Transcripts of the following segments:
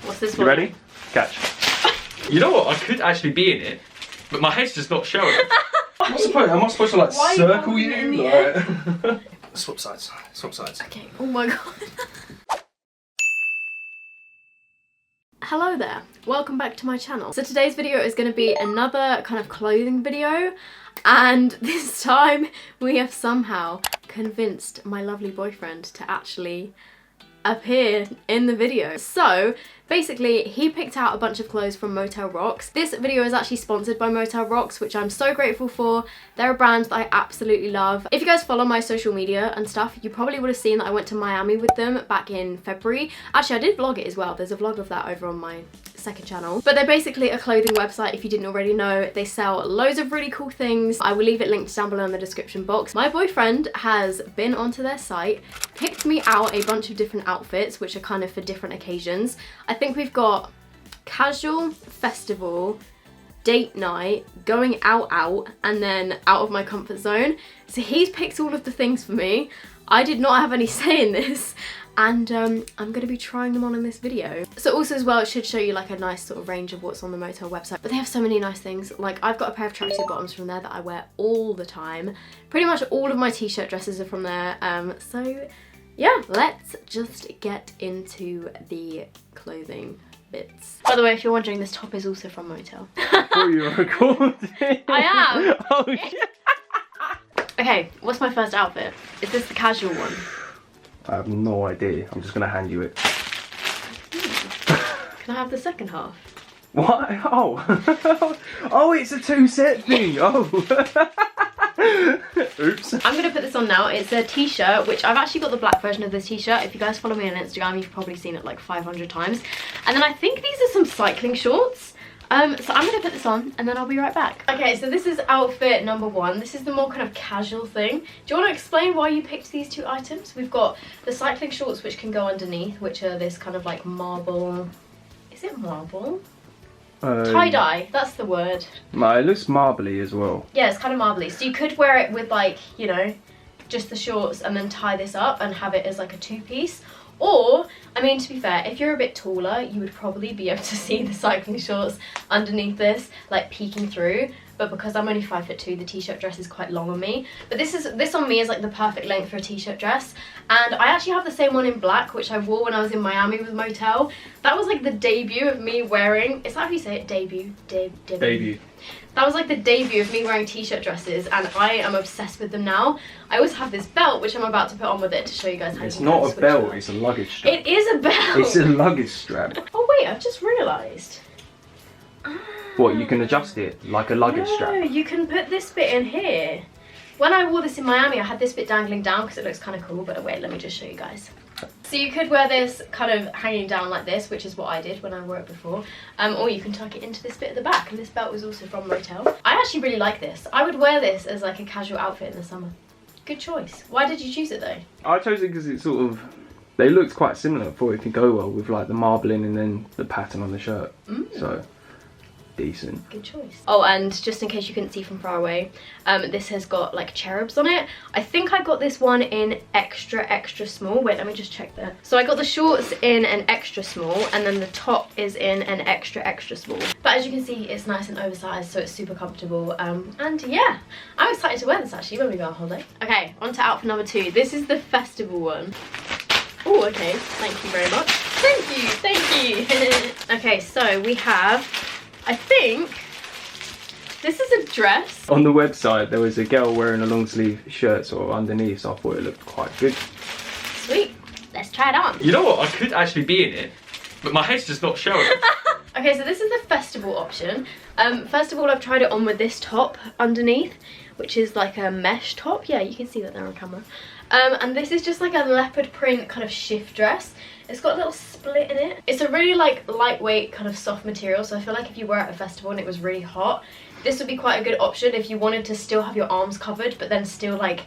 What's this You one? ready? Catch. You know what? I could actually be in it, but my head's just not showing. What's the point? Am I supposed to like Why circle are you in you? the air? Like... Swap sides. Swap sides. Okay, oh my god. Hello there, welcome back to my channel. So today's video is going to be another kind of clothing video, and this time we have somehow convinced my lovely boyfriend to actually appear in the video. So basically he picked out a bunch of clothes from Motel Rocks. This video is actually sponsored by Motel Rocks, which I'm so grateful for. They're a brand that I absolutely love. If you guys follow my social media and stuff, you probably would have seen that I went to Miami with them back in February. Actually, I did vlog it as well. There's a vlog of that over on my second channel. But they're basically a clothing website, if you didn't already know. They sell loads of really cool things. I will leave it linked down below in the description box. My boyfriend has been onto their site, picked me out a bunch of different outfits, which are kind of for different occasions. I think we've got casual, festival, date night, going out, and then out of my comfort zone. So he's picked all of the things for me. I did not have any say in this, and I'm going to be trying them on in this video. So also as well, it should show you like a nice sort of range of what's on the Motel website. But they have so many nice things. Like I've got a pair of tracksuit bottoms from there that I wear all the time. Pretty much all of my t-shirt dresses are from there. So yeah, let's just get into the clothing bits. By the way, if you're wondering, this top is also from Motel. Oh, you're recording? I am! Oh shit! Okay, what's my first outfit? Is this the casual one? I have no idea. I'm just gonna hand you it. Can I have the second half? What? Oh! Oh, it's a two-set thing! Oh! Oops. I'm gonna put this on now. It's a t-shirt, which I've actually got the black version of this t-shirt. If you guys follow me on Instagram, you've probably seen it like 500 times. And then I think these are some cycling shorts. So I'm gonna put this on and then I'll be right back. Okay, so this is outfit number one. This is the more kind of casual thing. Do you want to explain why you picked these two items? We've got the cycling shorts, which can go underneath, which are this kind of like marble. Is it marble? Tie-dye, that's the word. It looks marbly as well. Yeah, it's kind of marbly. So you could wear it with like, you know, just the shorts and then tie this up and have it as like a two-piece. Or, I mean, to be fair, if you're a bit taller, you would probably be able to see the cycling shorts underneath this, like peeking through. But because I'm only 5'2", the t-shirt dress is quite long on me. But this on me is like the perfect length for a t-shirt dress. And I actually have the same one in black, which I wore when I was in Miami with Motel. That was like the debut of me wearing, is that how you say it? Debut? Debut. That was like the debut of me wearing t-shirt dresses, and I am obsessed with them now. I always have this belt, which I'm about to put on with it to show you guys how It's you not can a belt, switch it's a luggage strap. it is a belt! It's a luggage strap. Oh wait, I've just realised. What, you can adjust it like a luggage strap? No, you can put this bit in here. When I wore this in Miami, I had this bit dangling down because it looks kind of cool, but wait, let me just show you guys. So you could wear this kind of hanging down like this, which is what I did when I wore it before. Or you can tuck it into this bit at the back, and this belt was also from Motel. I actually really like this. I would wear this as like a casual outfit in the summer. Good choice. Why did you choose it though? I chose it because it sort of, they looked quite similar. I thought it could go well with like the marbling and then the pattern on the shirt. So, decent. Good choice. Oh, and just in case you couldn't see from far away, this has got like cherubs on it. I think I got this one in extra small. Wait, let me just check that. So I got the shorts in an extra small, and then the top is in an extra small. But as you can see, it's nice and oversized, so it's super comfortable. And yeah, I'm excited to wear this actually when we go on holiday. Okay, on to outfit number two. This is the festival one. Oh, okay, thank you very much. Thank you. Okay, so we have, I think this is a dress. On the website there was a girl wearing a long sleeve shirt sort of underneath, so I thought it looked quite good. Sweet, let's try it on. You know what? I could actually be in it, but my head's just not showing. Okay, so this is the festival option. First of all, I've tried it on with this top underneath, which is like a mesh top. Yeah, you can see that there on camera. And this is just like a leopard print kind of shift dress. It's got a little split in it. It's a really like lightweight kind of soft material, so I feel like if you were at a festival and it was really hot, this would be quite a good option if you wanted to still have your arms covered but then still like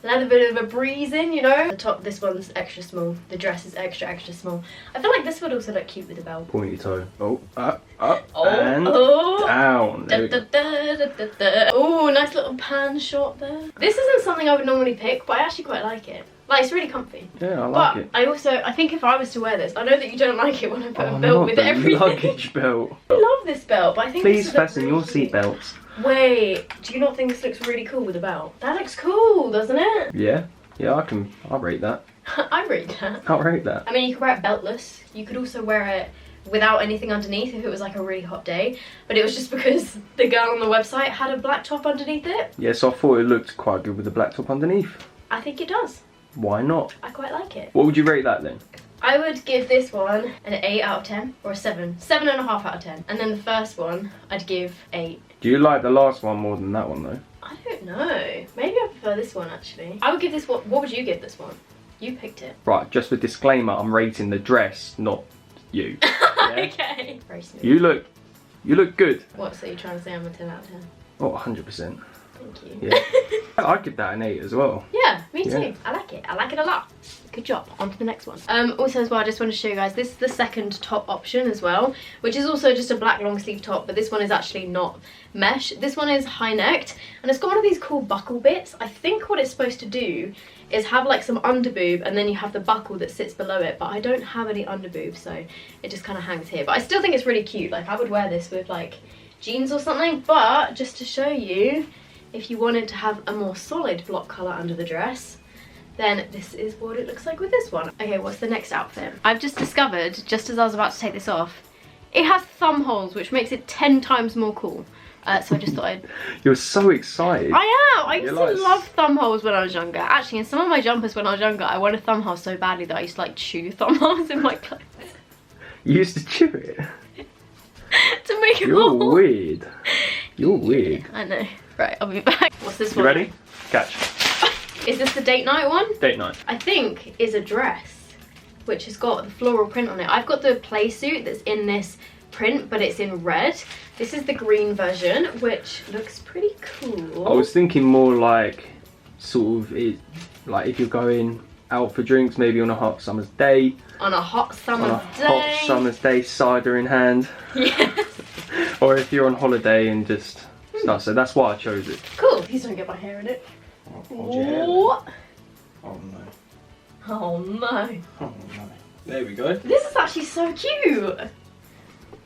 let a bit of a breeze in, you know. The top, this one's extra small. The dress is extra small. I feel like this would also look cute with a belt. Pointy toe. Oh, up, Oh, and down. There we go. Oh, nice little pan shot there. This isn't something I would normally pick, but I actually quite like it. Like, it's really comfy. Yeah, I like it. But I think if I was to wear this, I know that you don't like it when I put a belt not with the everything. luggage belt. I love this belt, but I think Please this would look fasten really your cute. seatbelts. Wait, do you not think this looks really cool with a belt? That looks cool, doesn't it? Yeah, I'll rate that. I rate that. I'll rate that. I mean, you could wear it beltless. You could also wear it without anything underneath if it was like a really hot day. But it was just because the girl on the website had a black top underneath it. Yeah, so I thought it looked quite good with the black top underneath. I think it does. Why not? I quite like it. What would you rate that then? I would give this one an 8 out of 10 or a 7. 7.5 out of 10. And then the first one, I'd give 8. Do you like the last one more than that one though? I don't know. Maybe I prefer this one actually. I would give this one. What would you give this one? You picked it. Right, just for disclaimer, I'm rating the dress, not you. Yeah? Okay. Very smooth. You look good. What, so you're trying to say I'm a 10 out of 10? Oh, 100%. Thank you. Yeah. I'd give that an 8 as well. Yeah, me too. Yeah. I like it. I like it a lot. Good job. On to the next one. Also as well, I just want to show you guys, this is the second top option as well, which is also just a black long sleeve top, but this one is actually not mesh. This one is high necked, and it's got one of these cool buckle bits. I think what it's supposed to do is have like some underboob, and then you have the buckle that sits below it, but I don't have any underboob, so it just kind of hangs here. But I still think it's really cute. Like, I would wear this with like jeans or something, but just to show you, if you wanted to have a more solid block colour under the dress, then this is what it looks like with this one. Okay, what's the next outfit? I've just discovered, just as I was about to take this off, it has thumb holes, which makes it 10 times more cool. So I just thought I'd... You're so excited. I am! I used You're to love thumb holes when I was younger. Actually, in some of my jumpers when I was younger, I wanted thumb holes so badly that I used to like chew thumb holes in my clothes. You used to chew it? To make a You're hole. weird. You're weird. I know. Right, I'll be back. What's this You one? ready? Catch. Is this the date night one? Date night. I think is a dress, which has got the floral print on it. I've got the play suit that's in this print, but it's in red. This is the green version, which looks pretty cool. I was thinking more like, sort of, like if you're going out for drinks, maybe on a hot summer's day. On a hot summer's day. Hot summer's day, cider in hand. Yes. Or if you're on holiday and just stuff. So that's why I chose it. Cool. Please don't get my hair in it. Hold your hair. What? Oh no. Oh no. Oh no. There we go. This is actually so cute.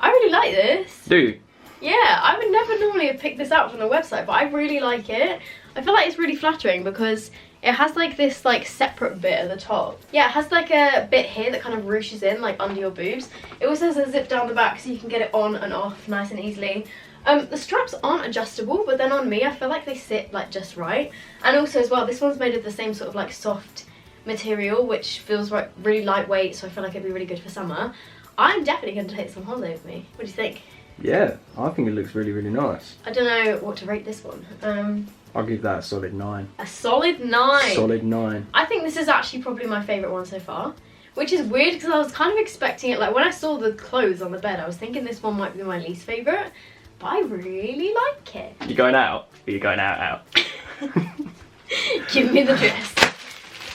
I really like this. Dude. Yeah, I would never normally have picked this out from the website, but I really like it. I feel like it's really flattering because it has like this like separate bit at the top. Yeah, it has like a bit here that kind of ruches in like under your boobs. It also has a zip down the back so you can get it on and off nice and easily. The straps aren't adjustable, but then on me I feel like they sit like just right. And also as well, this one's made of the same sort of like soft material, which feels like really lightweight, so I feel like it'd be really good for summer. I'm definitely going to take some holiday with me. What do you think? Yeah, I think it looks really, really nice. I don't know what to rate this one. I'll give that a solid 9. A solid 9. Solid 9. I think this is actually probably my favourite one so far, which is weird because I was kind of expecting it, like when I saw the clothes on the bed, I was thinking this one might be my least favourite, but I really like it. You going out? Or you going out? Give me the dress.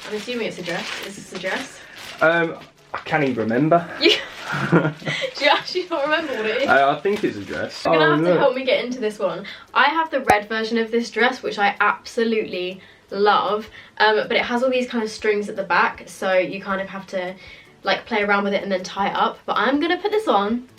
I'm assuming it's a dress. Is this a dress? I can't even remember. Do you actually not remember what it is? I think it's a dress. You're gonna have to help me get into this one. I have the red version of this dress, which I absolutely love, but it has all these kind of strings at the back, so you kind of have to like play around with it and then tie it up. But I'm gonna put this on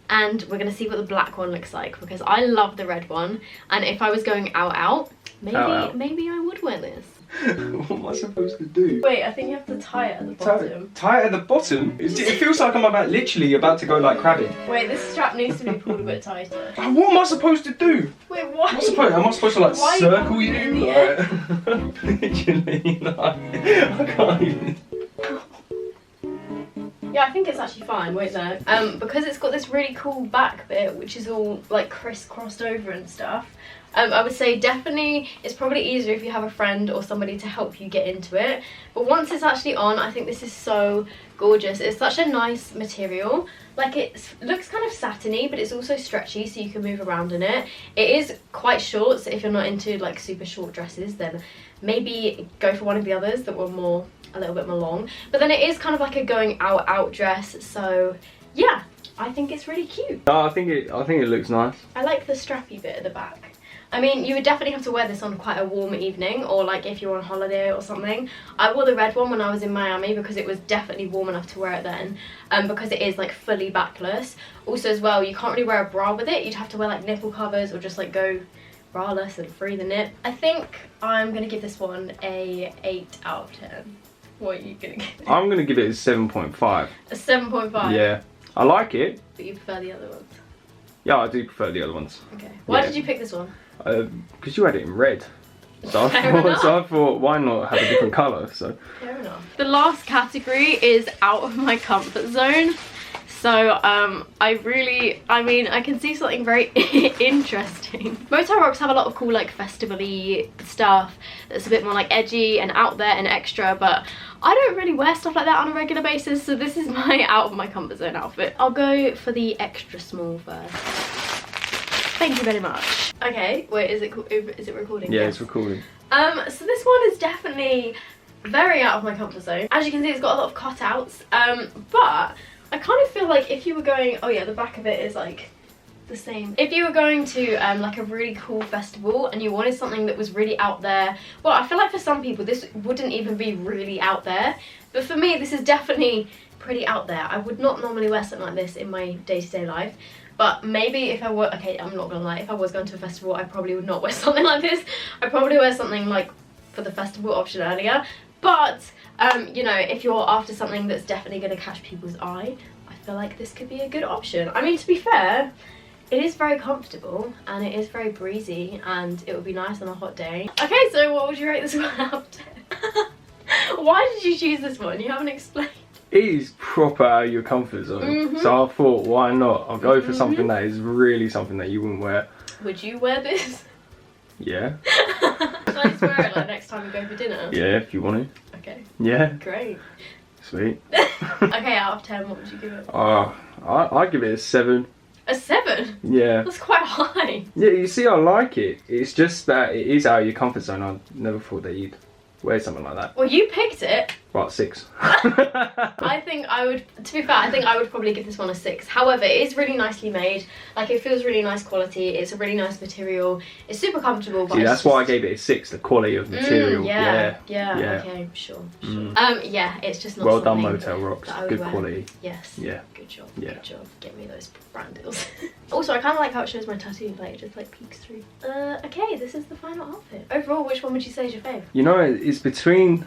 and we're gonna see what the black one looks like, because I love the red one, and if I was going out, maybe I would wear this. What am I supposed to do? Wait, I think you have to tie it at the bottom. Tie it at the bottom? It feels like I'm literally about to go like crabbing. Wait, this strap needs to be pulled a bit tighter. What am I supposed to do? Wait, what? Am I supposed to like Why circle you you? like, literally, like, I can't even. Yeah, I think it's actually fine, wait no. Because it's got this really cool back bit, which is all like crisscrossed over and stuff. I would say definitely it's probably easier if you have a friend or somebody to help you get into it. But once it's actually on, I think this is so gorgeous. It's such a nice material. Like, it looks kind of satiny, but it's also stretchy, so you can move around in it. It is quite short, so if you're not into like super short dresses, then maybe go for one of the others that were a little bit more long. But then it is kind of like a going out dress, so yeah, I think it's really cute. I think it looks nice. I like the strappy bit at the back. I mean, you would definitely have to wear this on quite a warm evening, or like if you're on holiday or something. I wore the red one when I was in Miami because it was definitely warm enough to wear it then, because it is like fully backless. Also as well, you can't really wear a bra with it. You'd have to wear like nipple covers or just like go braless and free the nip. I think I'm gonna give this one a 8 out of 10. What are you gonna give it? I'm gonna give it a 7.5. A 7.5? Yeah, I like it. But you prefer the other ones? Yeah, I do prefer the other ones. Okay. Why Yeah. did you pick this one? Because you had it in red. So Fair enough. I thought, why not have a different colour? So Fair enough. The last category is out of my comfort zone. So I can see something very interesting. Motel rocks have a lot of cool like festival-y stuff that's a bit more like edgy and out there and extra, but I don't really wear stuff like that on a regular basis, so this is my out of my comfort zone outfit. I'll go for the extra small first. Thank you very much. Okay, wait, is it recording? yeah, Yes. it's recording. So this one is definitely very out of my comfort zone. As you can see, it's got a lot of cutouts, but I kind of feel like if you were going, oh yeah, the back of it is like the same. If you were going to like a really cool festival and you wanted something that was really out there, well, I feel like for some people this wouldn't even be really out there, but for me this is definitely pretty out there. I would not normally wear something like this in my day-to-day life, but maybe if I were, okay, I'm not gonna lie, if I was going to a festival I probably would not wear something like this. I'd probably wear something like for the festival option earlier, but you know, if you're after something that's definitely going to catch people's eye, I feel like this could be a good option. I mean, to be fair, it is very comfortable and it is very breezy and it would be nice on a hot day. Okay, so what would you rate this one out of 10? Why did you choose this one? You haven't explained. It is proper out of your comfort zone. So I thought, why not? I'll go for something that is really something that you wouldn't wear. Would you wear this? Yeah. Can I just wear it like next time we go for dinner? Yeah, if you want to. Okay, Yeah. great. Sweet. Okay, out of 10, what would you give it? I give it a 7. A 7? Yeah. That's quite high. Yeah, you see, I like it. It's just that it is out of your comfort zone. I never thought that you'd wear something like that. Well, you picked it. Right, 6. I think I would, to be fair, I think I would probably give this one a 6. However, it is really nicely made. Like, it feels really nice quality. It's a really nice material. It's super comfortable. But See, that's why I gave it a 6. The quality of material. Yeah. Yeah. Okay, sure. Mm. Yeah, it's just not Well done, something Motel Rocks. that I would Good wear. quality. Yes. Yeah. Good job. Yeah. Good job. Get me those brand deals. Also, I kind of like how it shows my tattoo. Like, it just like peeks through. Okay, this is the final outfit. Overall, which one would you say is your fave? You know, it's between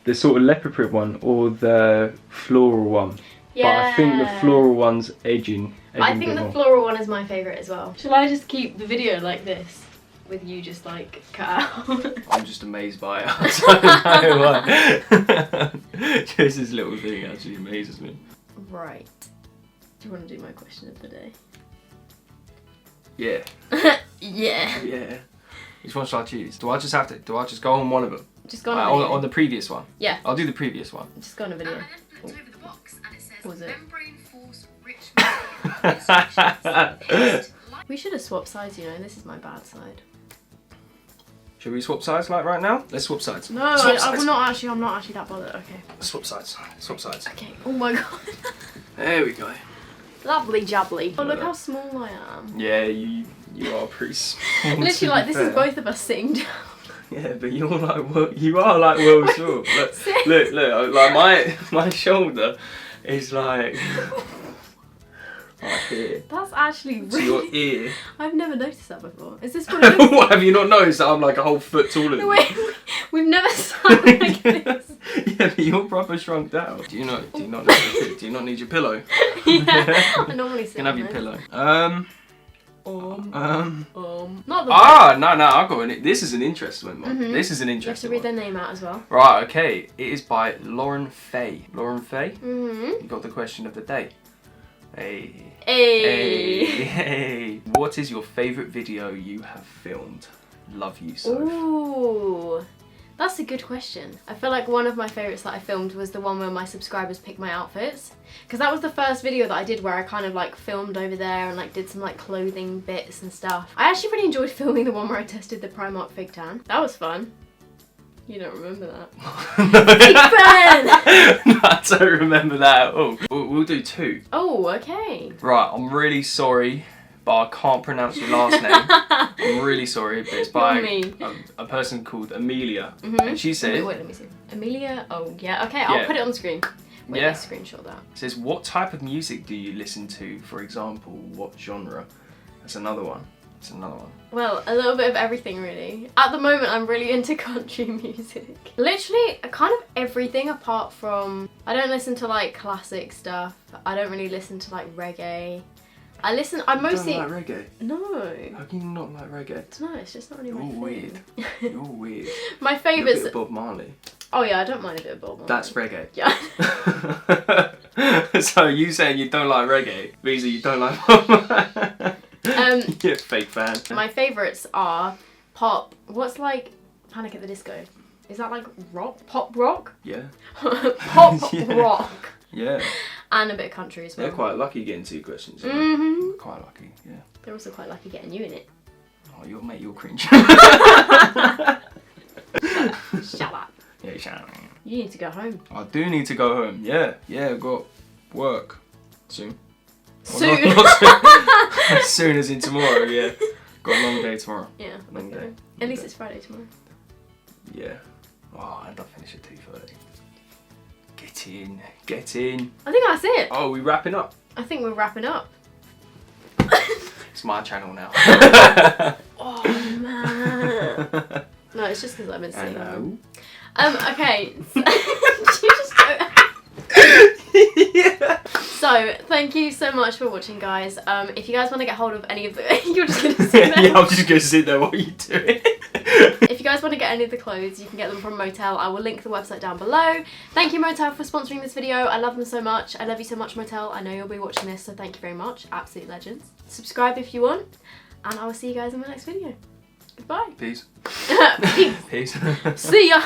the sort of leopard print one or the floral one. Yeah. But I think the floral one's edging I a think bit the more. floral one is my favourite as well. Shall I just keep the video like this? With you just like cut out? I'm just amazed by it. I don't know why. Just this little thing actually amazes me. Right. Do you want to do my question of the day? Yeah. Yeah. Yeah. Which one should I choose? Do I just go on one of them? Just go on a video. On the previous one? Yeah. I'll do the previous one. Just go on a video. Over the box and it says Was it? membrane force rich material. We should have swapped sides, you know. This is my bad side. Should we swap sides like right now? Let's swap sides. No, Swap I'm sides. not actually that bothered. Okay. Swap sides. Swap sides. Okay. Oh my god. There we go. Lovely jubbly. Oh, look how small I am. Yeah, you are pretty small. Literally, like, this is both of us sitting down. Yeah, but you're like, well, you are like well short. Look, like my shoulder is like right here. That's actually To really... your ear. I've never noticed that before. Is this what it is? What, have you not noticed that I'm like a whole foot taller than No, you? wait, we've never sat like this. Yeah, but you're proper shrunk down. Do you not need your pillow? Yeah, I normally sit You can have on your this. pillow. Not the No, I got it. This is an interesting one. This is an You have to interesting read one. their name out as well. Right, okay. It is by Lauren Faye. Lauren Faye? Mm-hmm. You got the question of the day. Hey. Hey. What is your favourite video you have filmed? Love you, Soph. Ooh. That's a good question. I feel like one of my favourites that I filmed was the one where my subscribers picked my outfits. Because that was the first video that I did where I kind of like filmed over there and like did some like clothing bits and stuff. I actually really enjoyed filming the one where I tested the Primark fig tan. That was fun. You don't remember that? No, I don't remember that at all. We'll do 2. Oh, okay. Right, I'm really sorry but I can't pronounce your last name. I'm really sorry, but it's by me. a person called Amelia. Mhm. And she said... Wait, let me see. Amelia? Oh, yeah. Okay, I'll Yeah. put it on the screen. Wait, Yeah. let's screenshot that. says, what type of music do you listen to? For example, what genre? That's another one. That's another one. Well, a little bit of everything, really. At the moment, I'm really into country music. Literally, kind of everything apart from... I don't listen to, like, classic stuff. I don't really listen to, like, reggae. I mostly... You don't like reggae? No. How can you not like reggae? No, it's just not really my You're thing. weird. You're weird. My You're a favourites... bit of Bob Marley. Oh yeah, I don't mind a bit of Bob Marley. That's reggae. Yeah. So you saying you don't like reggae, Visa, you don't like Bob Marley? You're a fake fan. My favourites are pop. What's like Panic at the Disco? Is that like rock? Pop rock? Yeah. Pop Yeah. rock. Yeah. And a bit of country as well. They're quite lucky getting 2 questions. You know? Mm-hmm. Quite lucky, yeah. They're also quite lucky getting you in it. Oh, you're cringe. Shut up. Yeah, shut up. You need to go home. I do need to go home. Yeah, I've got work soon. Well, Soon. not soon. As soon as in tomorrow, yeah. Got a long day tomorrow. Yeah. Long day. At least it's Friday tomorrow. Yeah. Oh, and I'll finish at 2:30. Get in. I think that's it. Oh, we wrapping up? I think we're wrapping up. It's my channel now. Oh man. No, it's just because I've been I singing. know. Okay. You just don't. Yeah. So, thank you so much for watching, guys. If you guys want to get hold of any of the... You're just going to sit there. Yeah, I'm just going to sit there while you do it. If you guys want to get any of the clothes, you can get them from Motel. I will link the website down below. Thank you, Motel, for sponsoring this video. I love them so much. I love you so much, Motel. I know you'll be watching this, so thank you very much. Absolute legends. Subscribe if you want, and I will see you guys in my next video. Goodbye. Peace. Peace. Peace. See ya.